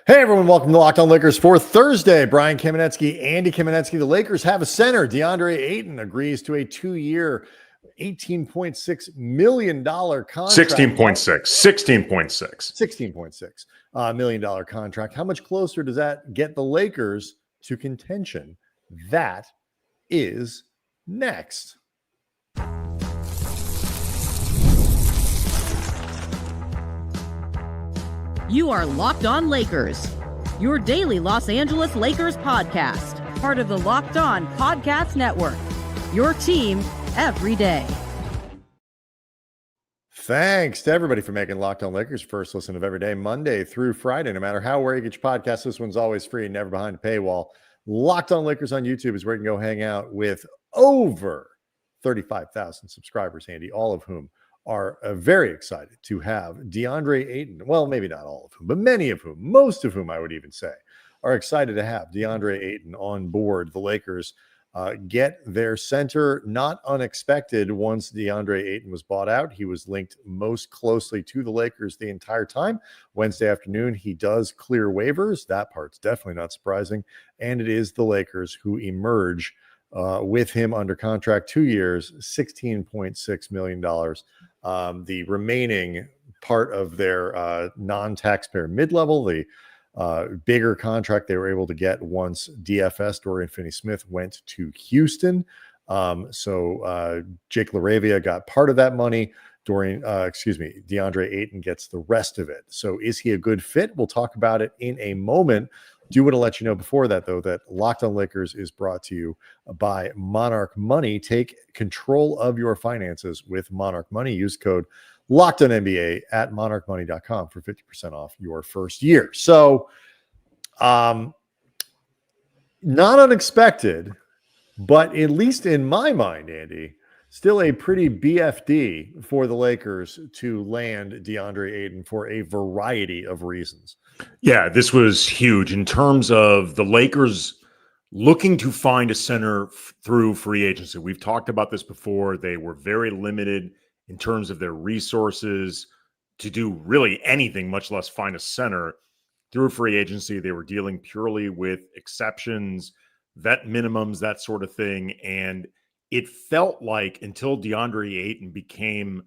Hey everyone, welcome to Locked On Lakers for Thursday. Brian Kamenetsky, Andy Kamenetsky. The Lakers have a center. Deandre Ayton agrees to a 2-year, $18.6 million contract. 16.6 million contract. How much closer does that get the Lakers to contention? That is next. You are Locked On Lakers, your daily Los Angeles Lakers podcast, part of the Locked On Podcast Network, your team every day. Thanks to everybody for making Locked On Lakers first listen of every day, Monday through Friday. No matter how, where you get your podcast, this one's always free and never behind a paywall. Locked On Lakers on YouTube is where you can go hang out with over 35,000 subscribers, Andy, all of whom are very excited to have Deandre Ayton. Well, maybe not all of whom, but many of whom, most of whom I would even say, are excited to have Deandre Ayton on board. The Lakers get their center, not unexpected. Once Deandre Ayton was bought out, he was linked most closely to the Lakers the entire time. Wednesday afternoon, he does clear waivers. That part's definitely not surprising. And it is the Lakers who emerge with him under contract, 2 years, $16.6 million. The remaining part of their non-taxpayer mid-level, the bigger contract they were able to get once DFS, Dorian Finney-Smith, went to Houston. So Jake LaRavia got part of that money. Deandre Ayton gets the rest of it. So is he a good fit? We'll talk about it in a moment. Do want to let you know before that, though, that Locked On Lakers is brought to you by Monarch Money. Take control of your finances with Monarch Money. Use code LOCKEDONNBA at monarchmoney.com for 50% off your first year. So, not unexpected, but at least in my mind, Andy, still a pretty BFD for the Lakers to land Deandre Ayton for a variety of reasons. Yeah, this was huge in terms of the Lakers looking to find a center through free agency. We've talked about this before. They were very limited in terms of their resources to do really anything, much less find a center through free agency. They were dealing purely with exceptions, vet minimums, that sort of thing. And it felt like until Deandre Ayton became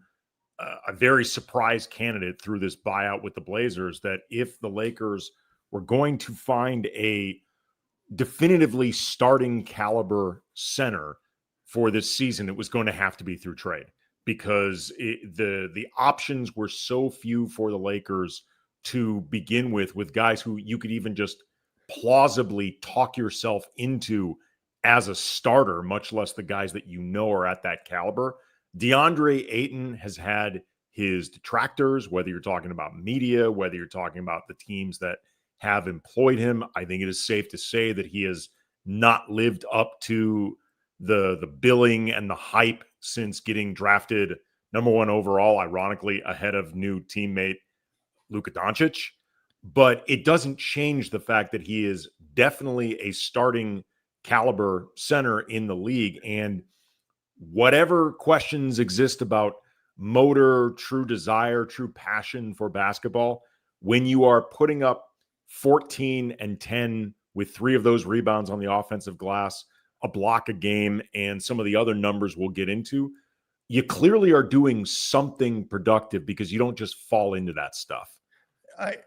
a very surprise candidate through this buyout with the Blazers, that if the Lakers were going to find a definitively starting caliber center for this season, it was going to have to be through trade, because the options were so few for the Lakers to begin with guys who you could even just plausibly talk yourself into as a starter, much less the guys that you know are at that caliber. Deandre Ayton has had his detractors, whether you're talking about media, whether you're talking about the teams that have employed him. I think it is safe to say that he has not lived up to the billing and the hype since getting drafted number 1 overall, ironically, ahead of new teammate Luka Doncic. But it doesn't change the fact that he is definitely a starting caliber center in the league. And whatever questions exist about motor, true desire, true passion for basketball, when you are putting up 14 and 10 with 3 of those rebounds on the offensive glass, a block a game, and some of the other numbers we'll get into, you clearly are doing something productive, because you don't just fall into that stuff.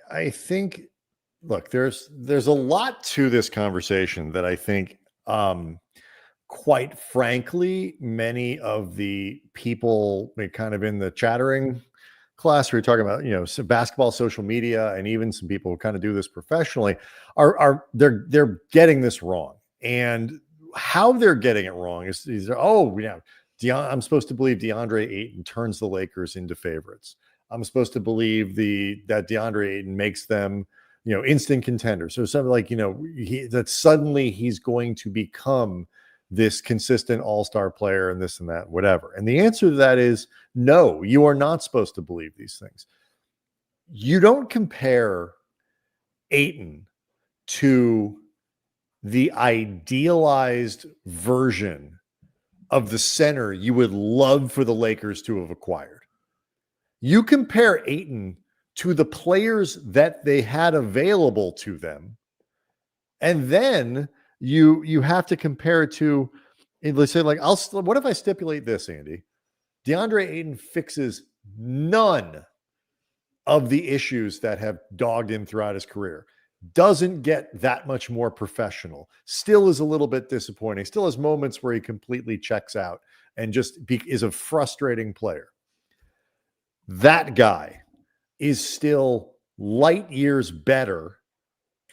I think, look, there's a lot to this conversation that I think, quite frankly, many of the people kind of in the chattering class, we're talking about, basketball, social media, and even some people who kind of do this professionally they're getting this wrong. And how they're getting it wrong is I'm supposed to believe Deandre Ayton turns the Lakers into favorites. I'm supposed to believe that Deandre Ayton makes them, instant contenders. So something like, that suddenly he's going to become this consistent all-star player and this and that, whatever. And the answer to that is no, you are not supposed to believe these things. You don't compare Ayton to the idealized version of the center you would love for the Lakers to have acquired. You compare Ayton to the players that they had available to them. And then you have to compare it to, let's say, like, what if I stipulate this, Andy? Deandre Ayton fixes none of the issues that have dogged him throughout his career. Doesn't get that much more professional. Still is a little bit disappointing. Still has moments where he completely checks out and just is a frustrating player. That guy is still light years better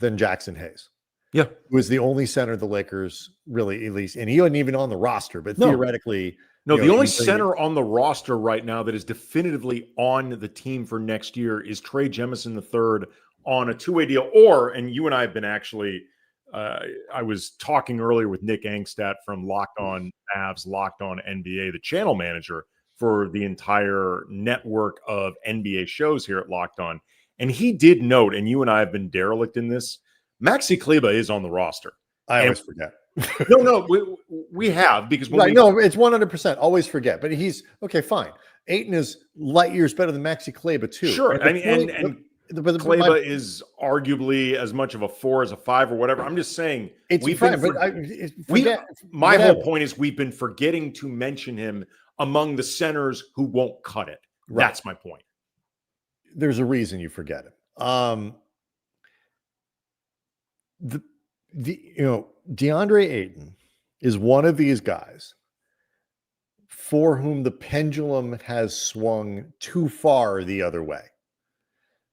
than Jackson Hayes. Yeah. Who was the only center the Lakers really, at least, and he wasn't even on the roster, but theoretically. No, the only center on the roster right now that is definitively on the team for next year is Trey Jemison III on a two-way deal. And you and I have been actually, I was talking earlier with Nick Angstadt from Locked On Mavs, Locked On NBA, the channel manager for the entire network of NBA shows here at Locked On. And he did note, and you and I have been derelict in this, Maxi Kleber is on light I always forget. No, we have, because when no, it's 100%. Always forget, but he's okay. Fine. Ayton is light years better than Maxi Kleber too. Sure, and Kleber is arguably as much of a 4 as a 5 or whatever. I'm just saying my whole point is we've been forgetting to mention him among the centers who won't cut it. Right. That's my point. There's a reason you forget him. Deandre Ayton is one of these guys for whom the pendulum has swung too far the other way,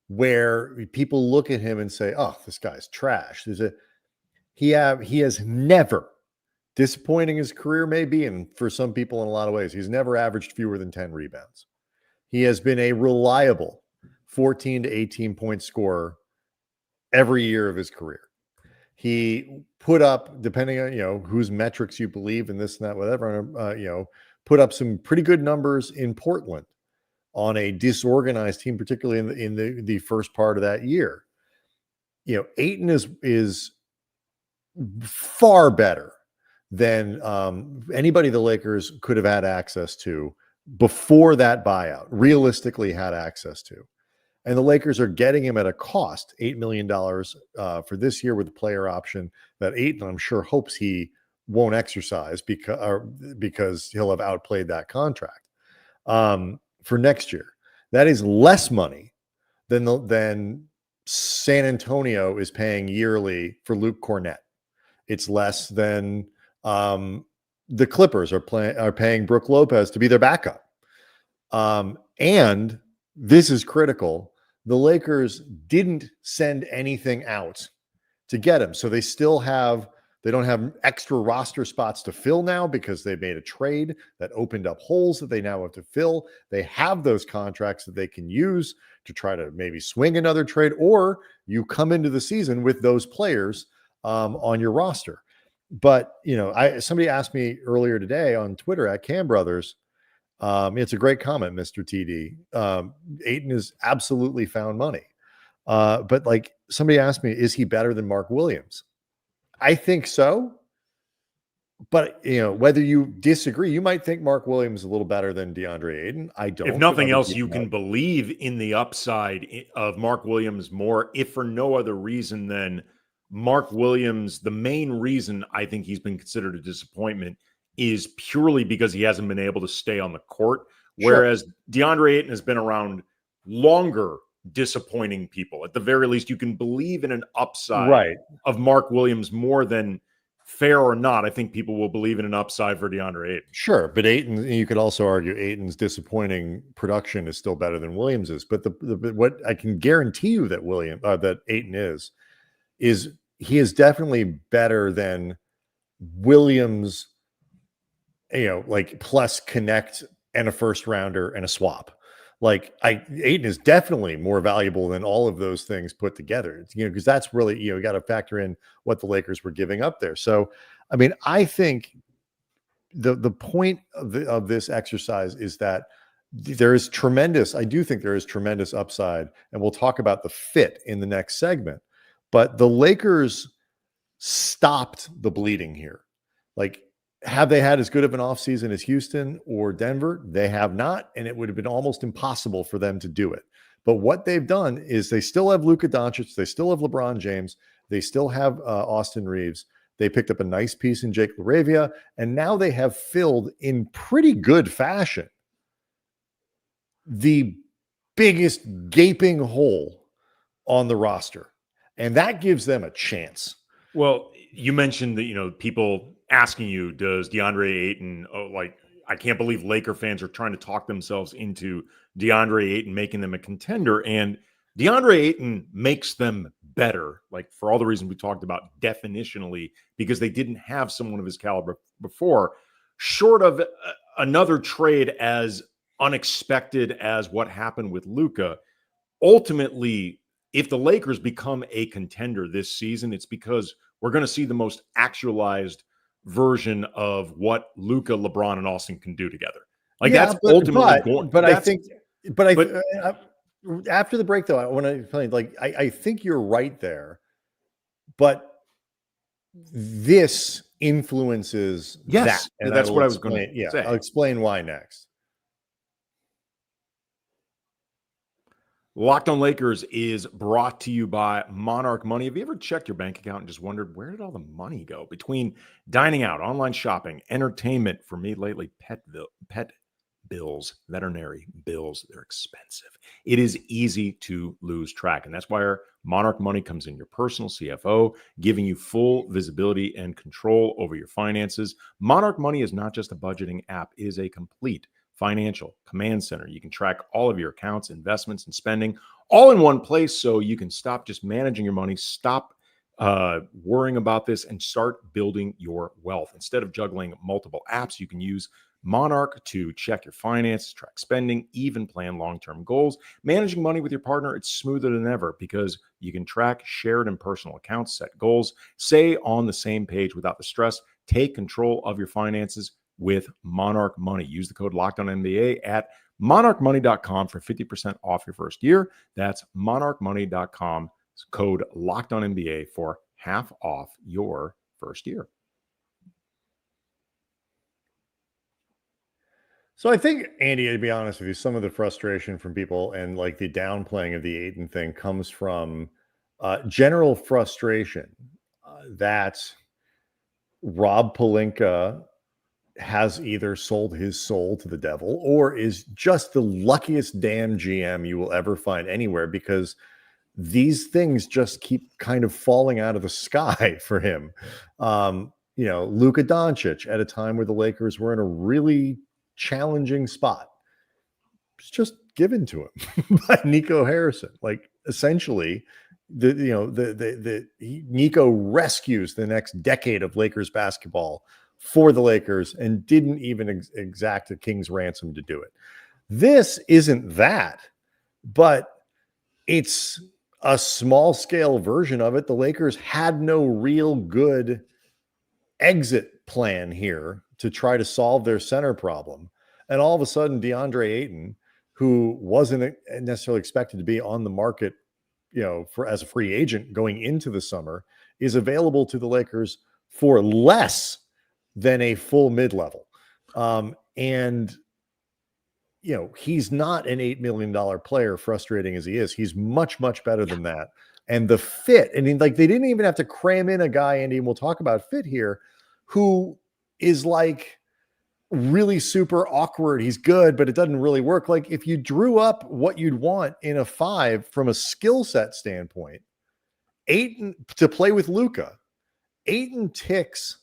where people look at him and say, "Oh, this guy's trash." He has never, disappointing his career may be, and for some people in a lot of ways, he's never averaged fewer than 10 rebounds. He has been a reliable 14 to 18 point scorer every year of his career. He put up, depending on, whose metrics you believe and this and that, whatever, put up some pretty good numbers in Portland on a disorganized team, particularly in the first part of that year. Ayton is far better than anybody the Lakers could have had access to before that buyout, realistically had access to. And the Lakers are getting him at a cost, $8 million for this year with the player option that Ayton, I'm sure, hopes he won't exercise because he'll have outplayed that contract for next year. That is less money than San Antonio is paying yearly for Luke Cornett. It's less than the Clippers are paying Brook Lopez to be their backup. And this is critical. The Lakers didn't send anything out to get him. So they don't have extra roster spots to fill now because they made a trade that opened up holes that they now have to fill. They have those contracts that they can use to try to maybe swing another trade, or you come into the season with those players on your roster. But, somebody asked me earlier today on Twitter at Cam Brothers, it's a great comment, Mr. TD. Ayton has absolutely found money. But like somebody asked me, is he better than Mark Williams? I think so. But, whether you disagree, you might think Mark Williams is a little better than Deandre Ayton. I don't. If nothing else, you can believe in the upside of Mark Williams more, if for no other reason than Mark Williams. The main reason I think he's been considered a disappointment is purely because he hasn't been able to stay on the court. Whereas Deandre Ayton has been around longer, disappointing people. At the very least, you can believe in an upside of Mark Williams more than, fair or not, I think people will believe in an upside for Deandre Ayton. Sure, but Ayton, you could also argue Ayton's disappointing production is still better than Williams's. But what I can guarantee you that Ayton is he is definitely better than Williams, like plus connect and a first rounder and a swap. Ayton is definitely more valuable than all of those things put together, because that's really, you got to factor in what the Lakers were giving up there. So, I mean, I think the point of this exercise is that I do think there is tremendous upside, and we'll talk about the fit in the next segment, but the Lakers stopped the bleeding here. Have they had as good of an offseason as Houston or Denver? They have not, and it would have been almost impossible for them to do it. But what they've done is they still have Luka Doncic, they still have LeBron James, they still have Austin Reeves. They picked up a nice piece in Jake LaRavia, and now they have filled in pretty good fashion the biggest gaping hole on the roster. And that gives them a chance. Well, you mentioned that, people asking you, does DeAndre Ayton, I can't believe Laker fans are trying to talk themselves into DeAndre Ayton making them a contender. And DeAndre Ayton makes them better, for all the reasons we talked about definitionally, because they didn't have someone of his caliber before, short of another trade as unexpected as what happened with Luka. Ultimately, if the Lakers become a contender this season, it's because we're going to see the most actualized version of what Luka, LeBron, and Austin can do together. After the break, though, I want to tell you, I think you're right there, but this influences that. And that's what I was going to say. I'll explain why next. Locked on Lakers is brought to you by Monarch Money. Have you ever checked your bank account and just wondered, where did all the money go? Between dining out, online shopping, entertainment, for me lately, pet bills, veterinary bills, they're expensive. It is easy to lose track. And that's why our Monarch Money comes in your personal CFO, giving you full visibility and control over your finances. Monarch Money is not just a budgeting app, it is a complete financial command center. You can track all of your accounts, investments, and spending all in one place, so you can stop just managing your money, stop worrying about this, and start building your wealth. Instead of juggling multiple apps, you can use Monarch to check your finances, track spending, even plan long-term goals. Managing money with your partner, it's smoother than ever because you can track shared and personal accounts, set goals, stay on the same page without the stress. Take control of your finances with Monarch Money. Use the code LOCKEDONNBA at monarchmoney.com for 50% off your first year. That's monarchmoney.com, code LOCKEDONNBA for half off your first year. So I think, Andy, to be honest with you, some of the frustration from people and the downplaying of the Ayton thing comes from general frustration that Rob Pelinka has either sold his soul to the devil or is just the luckiest damn GM you will ever find anywhere, because these things just keep kind of falling out of the sky for him. Luka Doncic, at a time where the Lakers were in a really challenging spot, it's just given to him by Nico Harrison. Essentially, Nico rescues the next decade of Lakers basketball for the Lakers and didn't even exact a king's ransom to do it. This isn't that, but it's a small scale version of it. The Lakers had no real good exit plan here to try to solve their center problem. And all of a sudden, DeAndre Ayton, who wasn't necessarily expected to be on the market, as a free agent going into the summer, is available to the Lakers for less than a full mid-level. He's not an $8 million player, frustrating as he is. He's much, much better than that. And the fit, they didn't even have to cram in a guy, Andy, and we'll talk about fit here, who is really super awkward. He's good, but it doesn't really work. If you drew up what you'd want in a 5 from a skill set standpoint, Ayton to play with Luka, Ayton ticks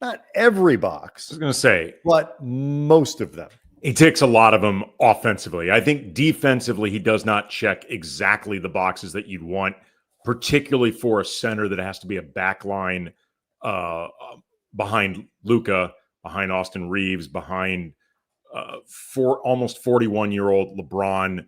not every box. I was going to say, but most of them. He ticks a lot of them offensively. I think defensively, he does not check exactly the boxes that you'd want, particularly for a center that has to be a backline behind Luka, behind Austin Reeves, behind almost 41-year-old LeBron.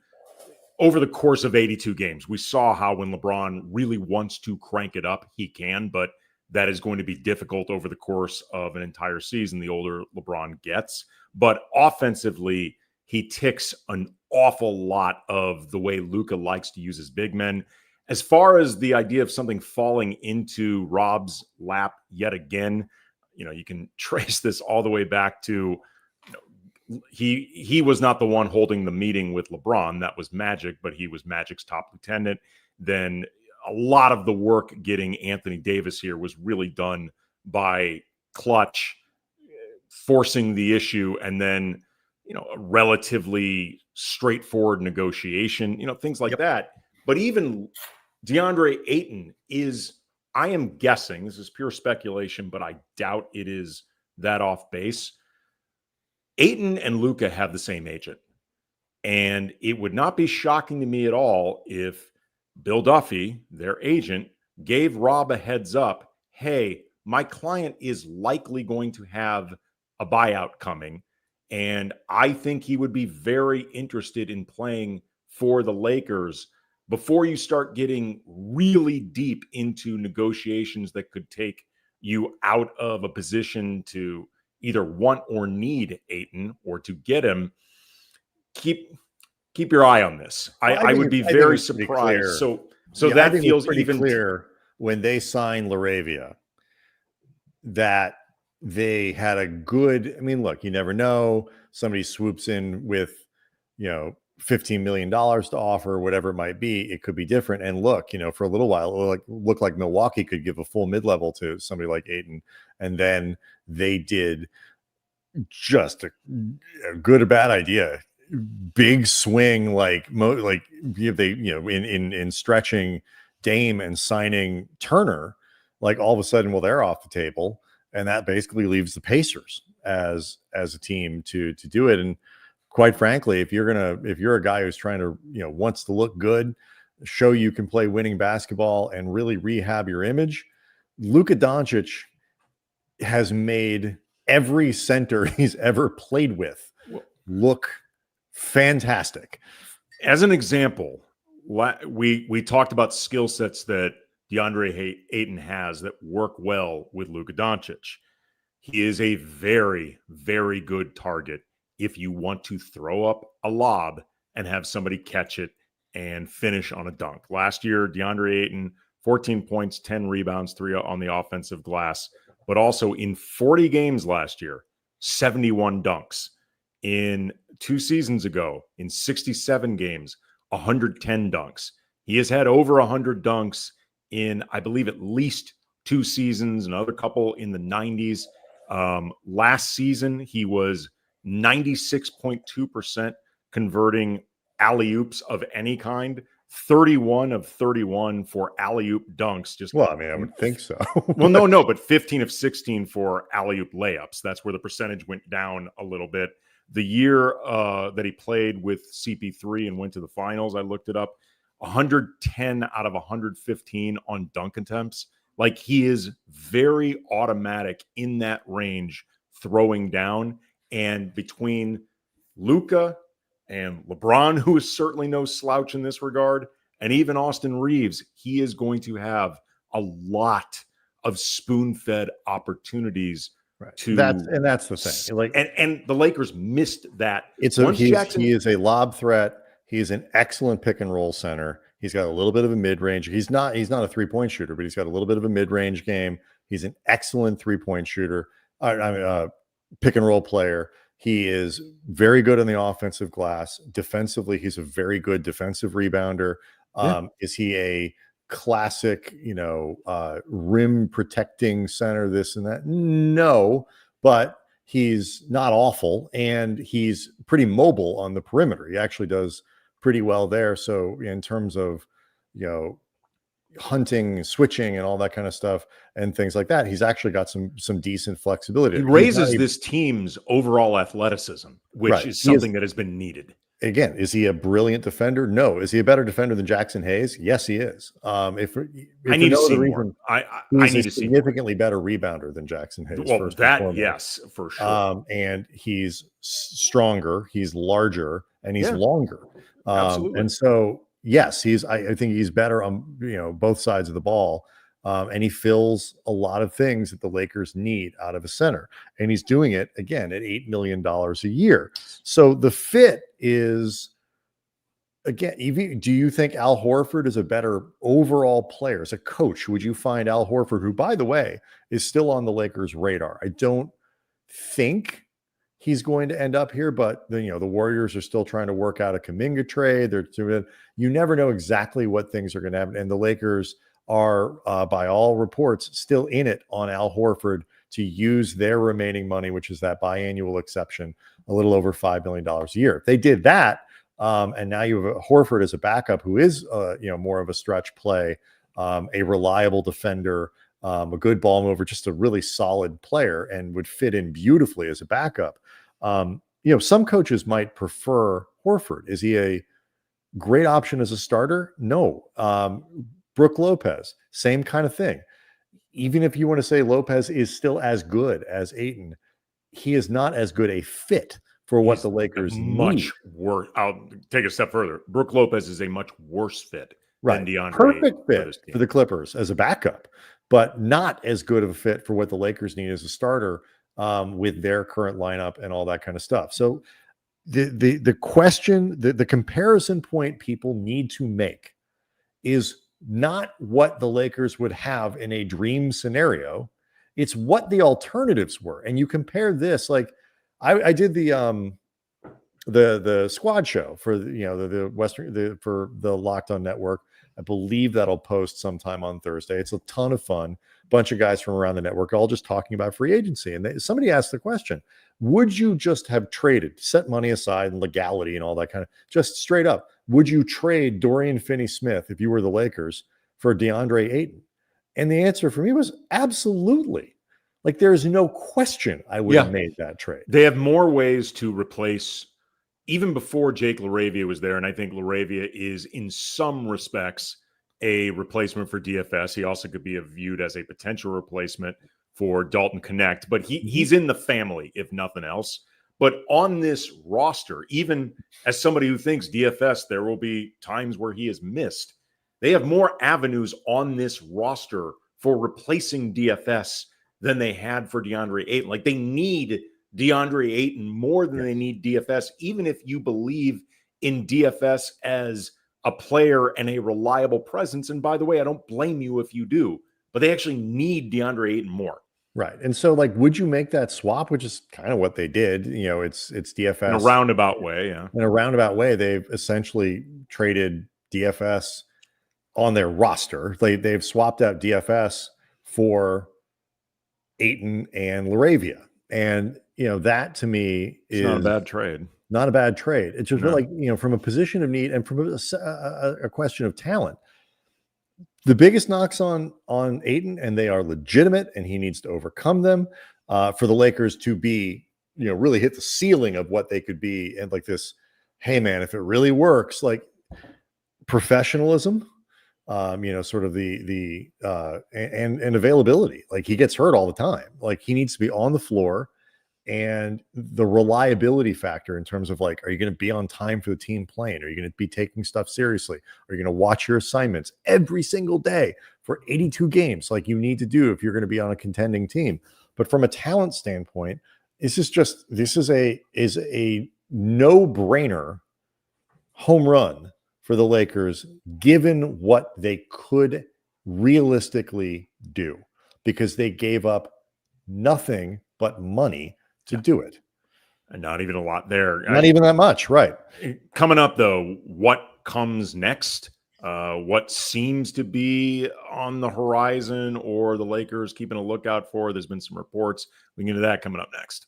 Over the course of 82 games, we saw how when LeBron really wants to crank it up, he can, but that is going to be difficult over the course of an entire season the older LeBron gets. But offensively, he ticks an awful lot of the way Luka likes to use his big men. As far as the idea of something falling into Rob's lap yet again, you can trace this all the way back to he was not the one holding the meeting with LeBron. That was Magic, but he was Magic's top lieutenant. Then a lot of the work getting Anthony Davis here was really done by Clutch, forcing the issue, and then, a relatively straightforward negotiation, things like that. But even Deandre Ayton I am guessing, this is pure speculation, but I doubt it is that off base. Ayton and Luka have the same agent. And it would not be shocking to me at all if Bill Duffy, their agent, gave Rob a heads up. Hey, my client is likely going to have a buyout coming, and I think he would be very interested in playing for the Lakers before you start getting really deep into negotiations that could take you out of a position to either want or need Ayton or to get him. Keep your eye on this. I would be very surprised. So that feels pretty even clear when they signed LaRavia that they had a good, look, you never know. Somebody swoops in with, $15 million to offer, whatever it might be. It could be different. And look, for a little while, it looked like Milwaukee could give a full mid-level to somebody like Ayton. And then they did just a good or bad idea. Big swing, in stretching Dame and signing Turner, like all of a sudden, well, they're off the table. And that basically leaves the Pacers as a team to do it. And quite frankly, if you're a guy who's trying to, wants to look good, show you can play winning basketball and really rehab your image, Luka Doncic has made every center he's ever played with look fantastic. As an example, we talked about skill sets that Deandre Ayton has that work well with Luka Doncic. He is a very, very good target if you want to throw up a lob and have somebody catch it and finish on a dunk. Last year, Deandre Ayton, 14 points, 10 rebounds, 3 on the offensive glass, but also in 40 games last year, 71 dunks. In 2 seasons ago, in 67 games, 110 dunks. He has had over 100 dunks in, I believe, at least 2 seasons, another couple in the 90s. Last season, he was 96.2% converting alley-oops of any kind, 31 of 31 for alley-oop dunks. I would think so. Well, no, but 15 of 16 for alley-oop layups. That's where the percentage went down a little bit. The year that he played with CP3 and went to the finals, I looked it up, 110 out of 115 on dunk attempts. Like, he is very automatic in that range, throwing down. And between Luka and LeBron, who is certainly no slouch in this regard, and even Austin Reeves, he is going to have a lot of spoon-fed opportunities. Right. That's the thing. And the Lakers missed that. He is a lob threat. He's an excellent pick and roll center. He's got a little bit of a mid-range. He's not a 3-point shooter, but he's got a little bit of a mid-range game. He's an excellent 3-point shooter. Pick and roll player. He is very good on the offensive glass. Defensively, he's a very good defensive rebounder. Is he a classic, rim protecting center, this and that? No, but he's not awful, and he's pretty mobile on the perimeter. He actually does pretty well there. So in terms of, hunting, switching, and all that kind of stuff and things like that, he's actually got some decent flexibility. He raises this team's overall athleticism, which is something that has been needed. Again, is he a brilliant defender? No. Is he a better defender than Jackson Hayes? Yes, he is. If I need to see more. I need to see significantly better rebounder than Jackson Hayes. Well, yes, for sure. And he's stronger, he's larger, and he's longer. Absolutely. And so, yes, I think he's better on both sides of the ball. And he fills a lot of things that the Lakers need out of a center. And he's doing it, again, at $8 million a year. So the fit is, again, do you think Al Horford is a better overall player? As a coach, would you find Al Horford, who, by the way, is still on the Lakers' radar? I don't think he's going to end up here, but the Warriors are still trying to work out a Kuminga trade. You never know exactly what things are going to happen. And the Lakers are, by all reports, still in it on Al Horford to use their remaining money, which is that biannual exception, a little over $5 million a year. If they did that, and now you have Horford as a backup who is, more of a stretch play, a reliable defender, a good ball mover, just a really solid player, and would fit in beautifully as a backup. Some coaches might prefer Horford. Is he a great option as a starter? No. Brook Lopez, same kind of thing. Even if you want to say Lopez is still as good as Ayton, he is not as good a fit for what the Lakers need. Worse. I'll take a step further. Brook Lopez is a much worse fit than DeAndre. Perfect fit for the Clippers as a backup, but not as good of a fit for what the Lakers need as a starter, with their current lineup and all that kind of stuff. So the question, the comparison point people need to make is not what the Lakers would have in a dream scenario. It's what the alternatives were. And you compare this, like I did the squad show for for the Locked On Network. I believe that'll post sometime on Thursday. It's a ton of fun. Bunch of guys from around the network, all just talking about free agency. And somebody asked the question, would you just have traded, set money aside and legality and all that kind of, just straight up, would you trade Dorian Finney-Smith if you were the Lakers for DeAndre Ayton? And the answer for me was absolutely. Like, there's no question I would have made that trade. They have more ways to replace, even before Jake LaRavia was there, and I think LaRavia is in some respects a replacement for DFS. He also could be viewed as a potential replacement for Dalton Connect, but he's in the family, if nothing else. But on this roster, even as somebody who thinks DFS, there will be times where he is missed. They have more avenues on this roster for replacing DFS than they had for DeAndre Ayton. Like, they need DeAndre Ayton more than they need DFS, even if you believe in DFS as a player and a reliable presence. And by the way, I don't blame you if you do, but they actually need DeAndre Ayton more. Right. And so, like, would you make that swap, which is kind of what they did? It's DFS. In a roundabout way, yeah. In a roundabout way, they've essentially traded DFS on their roster. They've swapped out DFS for Ayton and LaRavia. And, that to me is not a bad trade. Not a bad trade. It's just like, from a position of need and from a question of talent. The biggest knocks on Ayton, and they are legitimate, and he needs to overcome them, for the Lakers to be, really hit the ceiling of what they could be. And like this, hey man, if it really works, like professionalism, sort of the and availability. Like, he gets hurt all the time. Like, he needs to be on the floor, and the reliability factor in terms of, like, are you going to be on time for the team playing? Are you going to be taking stuff seriously? Are you going to watch your assignments every single day for 82 games like you need to do if you're going to be on a contending team? But from a talent standpoint, this is a no-brainer home run for the Lakers, given what they could realistically do, because they gave up nothing but money to do it. And not even a lot there. Not even that much, right? Coming up, though, what comes next? What seems to be on the horizon, or the Lakers keeping a lookout for? There's been some reports. We can get into that coming up next.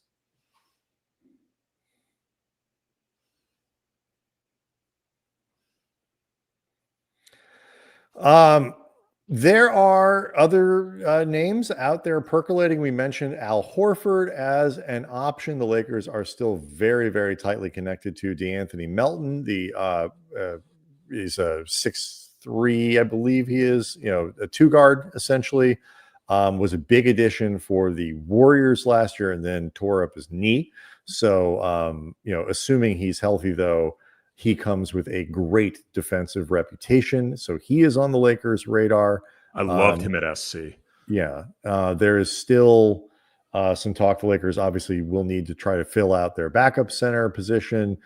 There are other names out there percolating. We mentioned Al Horford as an option. The Lakers are still very, very tightly connected to DeAnthony Melton. He's a 6'3", I believe he is, a two guard essentially. Was a big addition for the Warriors last year and then tore up his knee. So, assuming he's healthy, though, he comes with a great defensive reputation. So he is on the Lakers' radar. I loved him at SC. Yeah. There is still some talk. The Lakers obviously will need to try to fill out their backup center position.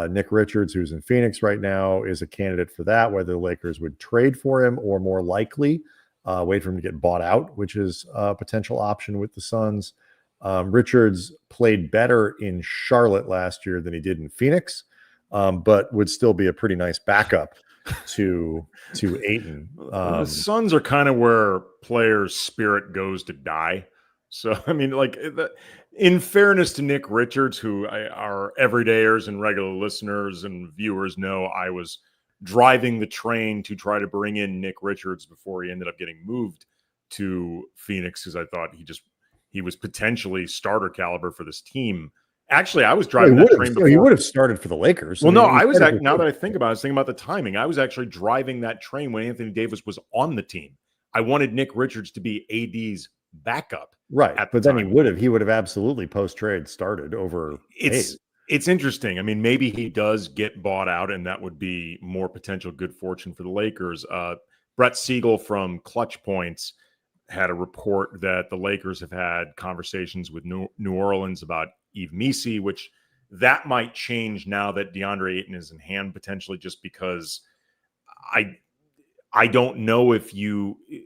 Nick Richards, who's in Phoenix right now, is a candidate for that, whether the Lakers would trade for him or more likely wait for him to get bought out, which is a potential option with the Suns. Richards played better in Charlotte last year than he did in Phoenix, but would still be a pretty nice backup to Ayton. The Suns are kind of where players' spirit goes to die. So, I mean, like, in fairness to Nick Richards, who our everydayers and regular listeners and viewers know, I was driving the train to try to bring in Nick Richards before he ended up getting moved to Phoenix, because I thought he was potentially starter caliber for this team. Actually, I was driving that train before. He would have started for the Lakers. Well, no, I was now that I think about it, I was thinking about the timing. I was actually driving that train when Anthony Davis was on the team. I wanted Nick Richards to be AD's backup. Right. But then he would have absolutely post-trade started over. It's interesting. I mean, maybe he does get bought out, and that would be more potential good fortune for the Lakers. Brett Siegel from Clutch Points had a report that the Lakers have had conversations with New Orleans about Yves Missi, which that might change now that Deandre Ayton is in hand, potentially, just because I don't know if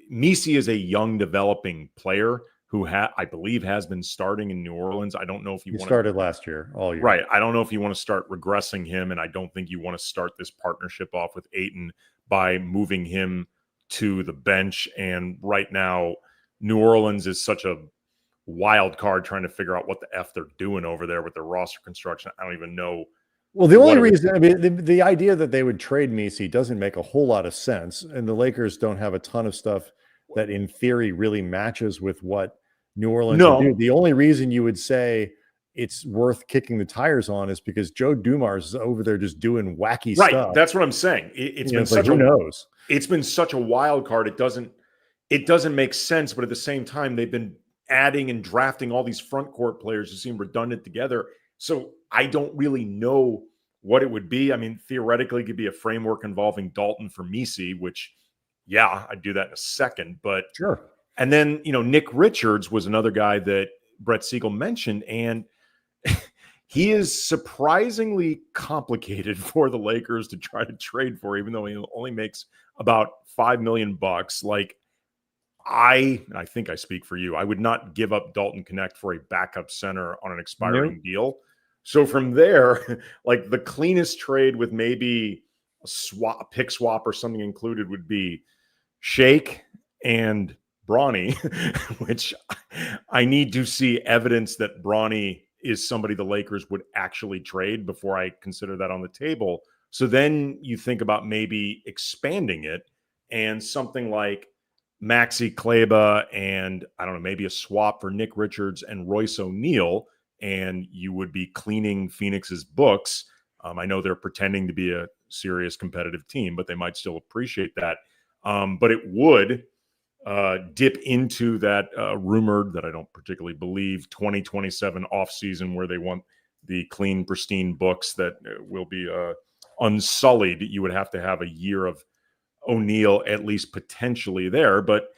Missi is a young developing player who I believe has been starting in New Orleans. I don't know if he started last year, all year. Right. I don't know if you want to start regressing him, and I don't think you want to start this partnership off with Ayton by moving him to the bench. And right now, New Orleans is such a wild card trying to figure out what the F they're doing over there with their roster construction. I don't even know. Well, the only reason, I mean, the idea that they would trade Missi doesn't make a whole lot of sense. And the Lakers don't have a ton of stuff that in theory really matches with what New Orleans would do. The only reason you would say it's worth kicking the tires on is because Joe Dumars is over there just doing wacky stuff. Right. That's what I'm saying. It's been such who knows? It's been such a wild card. It doesn't make sense, but at the same time, they've been adding and drafting all these front court players who seem redundant together. So I don't really know what it would be. I mean, theoretically, it could be a framework involving Dalton for Missi, which, yeah, I'd do that in a second. But sure. And then, Nick Richards was another guy that Brett Siegel mentioned, and he is surprisingly complicated for the Lakers to try to trade for, even though he only makes about $5 million. Like, I think I speak for you. I would not give up Dalton Connect for a backup center on an expiring deal. So from there, like, the cleanest trade with maybe a pick swap or something included would be Shake and Bronny, which I need to see evidence that Bronny is somebody the Lakers would actually trade before I consider that on the table. So then you think about maybe expanding it and something like Maxi Kleber and, I don't know, maybe a swap for Nick Richards and Royce O'Neal, and you would be cleaning Phoenix's books. I know they're pretending to be a serious competitive team, but they might still appreciate that. But it would dip into that rumored, that I don't particularly believe, 2027 offseason where they want the clean, pristine books that will be unsullied. You would have to have a year of O'Neal at least potentially there. But,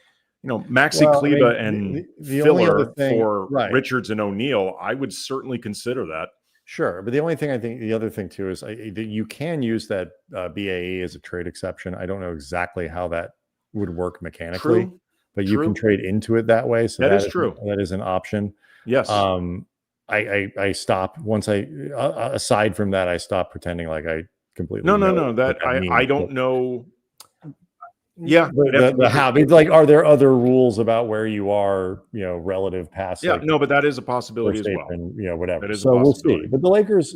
Maxi Kleber and the filler for Richards and O'Neal, I would certainly consider that. Sure. But the only thing the other thing too is that you can use that BAE as a trade exception. I don't know exactly how that would work mechanically, but you can trade into it that way. So that is true. That is an option. Yes. I stop once aside from that, I stop pretending like I completely no. That I don't know. Yeah. The how, like, are there other rules about where you are, relative past? Yeah, no, but that is a possibility as well. And, whatever. So we'll see. But the Lakers,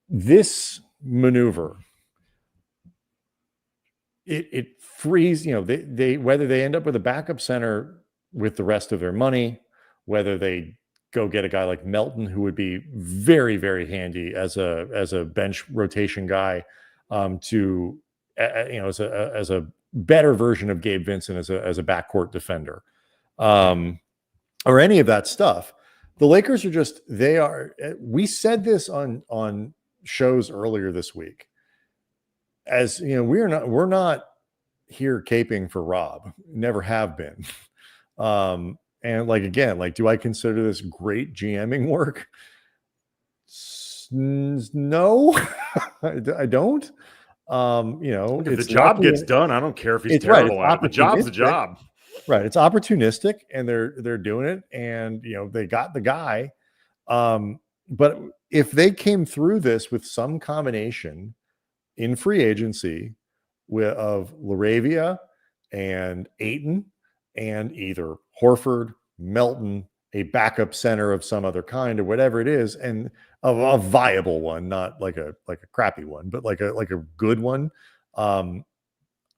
this maneuver, it frees, they whether they end up with a backup center with the rest of their money, whether they go get a guy like Melton, who would be very, very handy as a bench rotation guy, as a better version of Gabe Vincent as a backcourt defender, or any of that stuff. The Lakers are we said this on shows earlier this week. As we're not here caping for Rob, never have been. And do I consider this great GMing work? No, I don't. If the job gets done, I don't care if he's terrible at it. The job's the job. Right. It's opportunistic, and they're doing it, and they got the guy. But if they came through this with some combination in free agency of Laravia and Ayton and either Horford, Melton, a backup center of some other kind or whatever it is, and a viable one, not like a crappy one, but like a good one.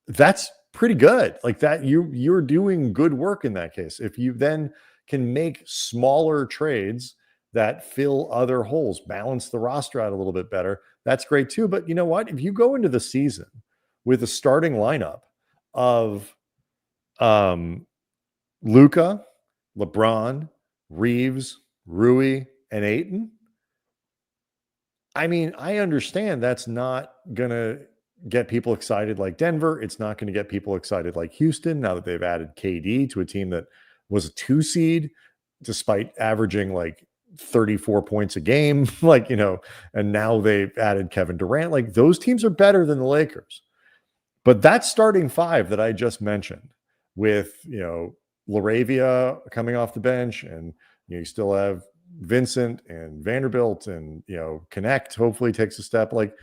That's pretty good. Like that, you're doing good work in that case. If you then can make smaller trades that fill other holes, balance the roster out a little bit better, that's great too. But you know what? If you go into the season with a starting lineup of Luka, LeBron, Reeves, Rui, and Ayton, I mean, I understand that's not going to get people excited like Denver. It's not going to get people excited like Houston now that they've added KD to a team that was a 2 seed, despite averaging like 34 points a game, and now they've added Kevin Durant. Like, those teams are better than the Lakers. But that starting 5 that I just mentioned with, Laravia coming off the bench, and you still have Vincent and Vanderbilt, and Connect hopefully takes a step. Like,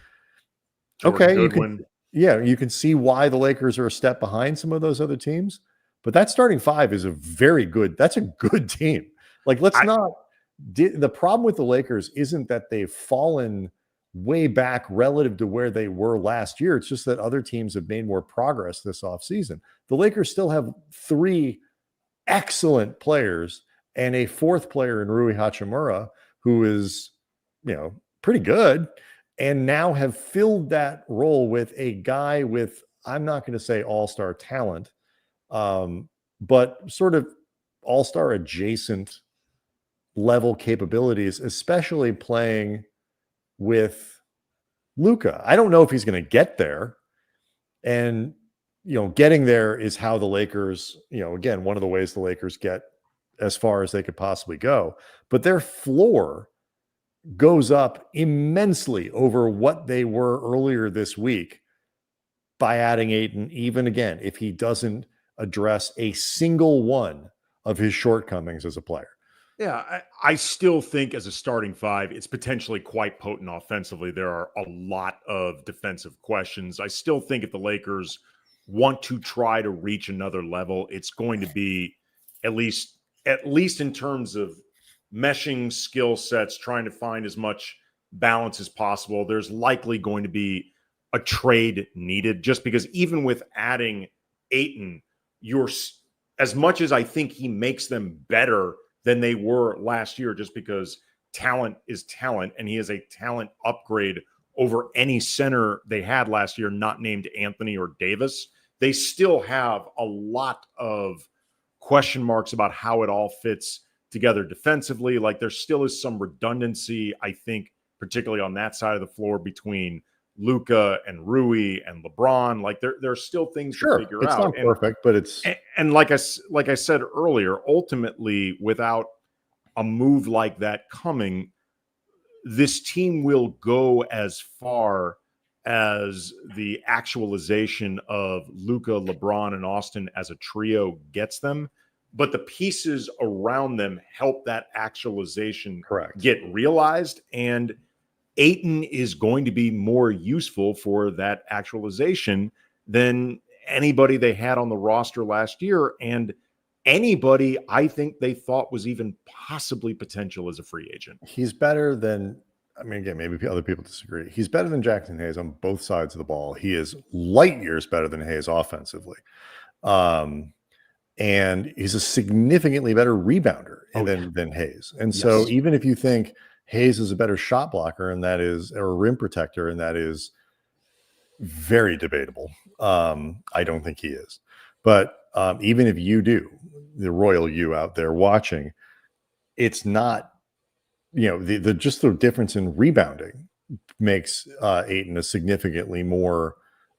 Jordan okay, Goodwin. you can see why the Lakers are a step behind some of those other teams, but that starting 5 is that's a good team. Like, the problem with the Lakers isn't that they've fallen way back relative to where they were last year. It's just that other teams have made more progress this offseason. The Lakers still have 3 excellent players and a 4th player in Rui Hachimura, who is, pretty good, and now have filled that role with a guy with, I'm not going to say all-star talent, but sort of all-star adjacent level capabilities, especially playing with Luka. I don't know if he's going to get there. And, getting there is how the Lakers, again, one of the ways the Lakers get as far as they could possibly go. But their floor goes up immensely over what they were earlier this week by adding Ayton, even again, if he doesn't address a single one of his shortcomings as a player. Yeah, I still think as a starting 5, it's potentially quite potent offensively. There are a lot of defensive questions. I still think if the Lakers want to try to reach another level, it's going to be at least in terms of meshing skill sets, trying to find as much balance as possible. There's likely going to be a trade needed, just because even with adding Ayton, as much as I think he makes them better than they were last year, just because talent is talent, and he is a talent upgrade over any center they had last year, not named Anthony or Davis. They still have a lot of question marks about how it all fits together defensively. Like, there still is some redundancy, I think, particularly on that side of the floor between Luka and Rui and LeBron. Like, there are still things to figure out. It's not perfect, but it's and like I said earlier, ultimately, without a move like that coming, this team will go as far as the actualization of Luka, LeBron, and Austin as a trio gets them. But the pieces around them help that actualization get realized. And Ayton is going to be more useful for that actualization than anybody they had on the roster last year, and anybody I think they thought was even possibly potential as a free agent. He's better than, again, maybe other people disagree. He's better than Jackson Hayes on both sides of the ball. He is light years better than Hayes offensively. And he's a significantly better rebounder than Hayes. And so even if you think Hayes is a better shot blocker, and that is, or a rim protector, and that is very debatable. I don't think he is. But even if you do, the royal you out there watching, it's not, just the difference in rebounding makes Ayton a significantly more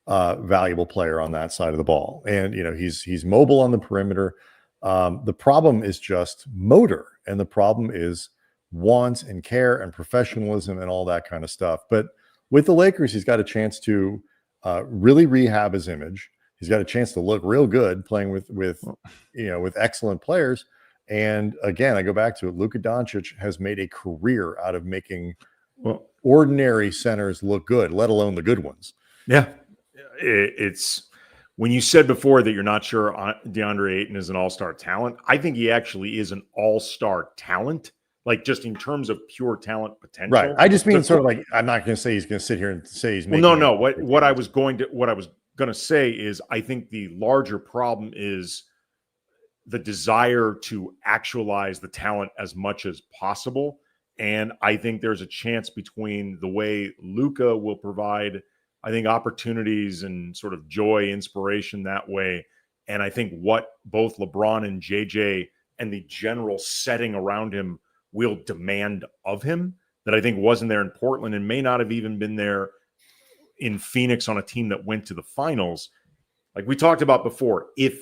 valuable player on that side of the ball. And, he's mobile on the perimeter. The problem is just motor, and the problem is want and care and professionalism and all that kind of stuff. But with the Lakers, he's got a chance to really rehab his image, He's got a chance to look real good playing with excellent players. And again, I go back to it. Luka Doncic has made a career out of making ordinary centers look good, let alone the good ones. Yeah. It's when you said before that you're not sure DeAndre Ayton is an all-star talent. I think he actually is an all-star talent, like just in terms of pure talent potential. Right. I just mean sort of like, I'm not going to say he's going to sit here and say he's making. No. What I was going to say is I think the larger problem is the desire to actualize the talent as much as possible. And I think there's a chance between the way Luka will provide, I think, opportunities and sort of joy, inspiration that way. And I think what both LeBron and JJ and the general setting around him will demand of him that I think wasn't there in Portland and may not have even been there in Phoenix on a team that went to the finals. Like we talked about before, if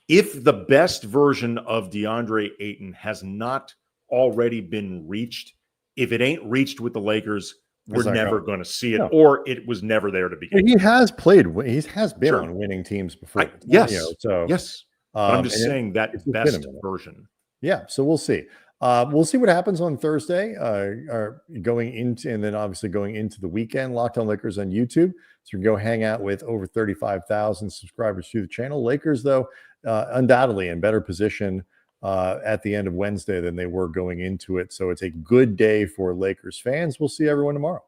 the best version of DeAndre Ayton has not already been reached, if it ain't reached with the Lakers, we're never going to see it, or it was never there to begin. He has played. He has been on winning teams before. Yes. Yes. But I'm just saying that best version. Yeah. So we'll see. We'll see what happens on Thursday, going into, and then obviously going into the weekend. Locked On Lakers on YouTube. So you can go hang out with over 35,000 subscribers to the channel. Lakers, though, undoubtedly in better position at the end of Wednesday than they were going into it. So it's a good day for Lakers fans. We'll see everyone tomorrow.